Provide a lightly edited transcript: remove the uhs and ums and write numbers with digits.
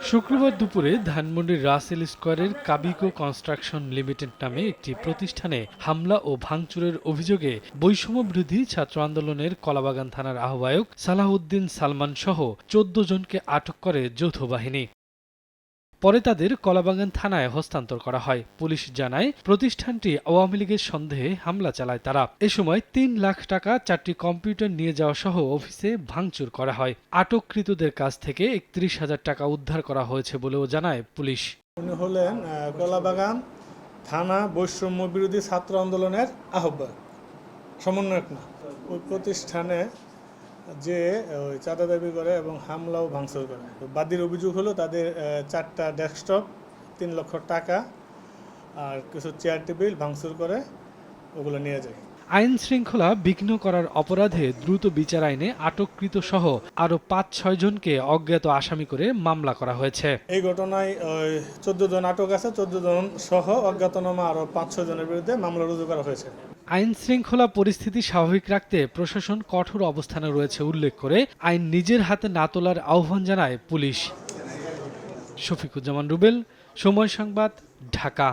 শুক্রবার দুপুরে ধানমন্ডির রাসেল স্কয়ারের কাবিকো কনস্ট্রাকশন লিমিটেড নামে একটি প্রতিষ্ঠানে হামলা ও ভাঙচুরের অভিযোগে বৈষম্যবিরোধী ছাত্র আন্দোলনের কলাবাগান থানার আহ্বায়ক সালাহউদ্দিন সালমান সহ ১৪ জনকে আটক করে যৌথ বাহিনী। পরে তাদের কলাবাগান থানায় হস্তান্তর করা হয়। পুলিশ জানায়, প্রতিষ্ঠানটি আওয়ামী লীগের সন্দেহে হামলা চালায় তারা। এ সময় ৩ লাখ টাকা, 4টি কম্পিউটার নিয়ে যাওয়া সহ অফিসে ভাঙচুর করা হয়। আটককৃতদের কাছ থেকে ৩১,০০০ টাকা উদ্ধার করা হয়েছে বলেও জানায় পুলিশ। উনি হলেন কলাবাগান থানা বৈষম্য বিরোধী ছাত্র আন্দোলনের আহ্বায়ক, সমন্বয়ক না। ওই প্রতিষ্ঠানে যে ওই চাঁদা দাবি করে এবং হামলা ও ভাঙচুর করে। বাদীর অভিযোগ হলো তাদের 4টা ডেস্কটপ, 3 লক্ষ টাকা আর কিছু চেয়ার টেবিল ভাঙচুর করে ওগুলো নিয়ে যায়। আইন শৃঙ্খলা বিঘ্ন করার অপরাধে দ্রুত বিচার আইনে আটককৃত সহ আরও ৫-৬ জনকে অজ্ঞাত আসামি করে মামলা করা হয়েছে। এই ঘটনায় 14 জন আটক আছে, 14 জন সহ অজ্ঞাতনামা আরও 5-6 জনের বিরুদ্ধে মামলা রুজু করা হয়েছে। আইন শৃঙ্খলা পরিস্থিতি স্বাভাবিক রাখতে প্রশাসন কঠোর অবস্থানে রয়েছে উল্লেখ করে আইন নিজের হাতে না তোলার আহ্বান জানায় পুলিশ। শফিকুজ্জামান রুবেল, সময় সংবাদ, ঢাকা।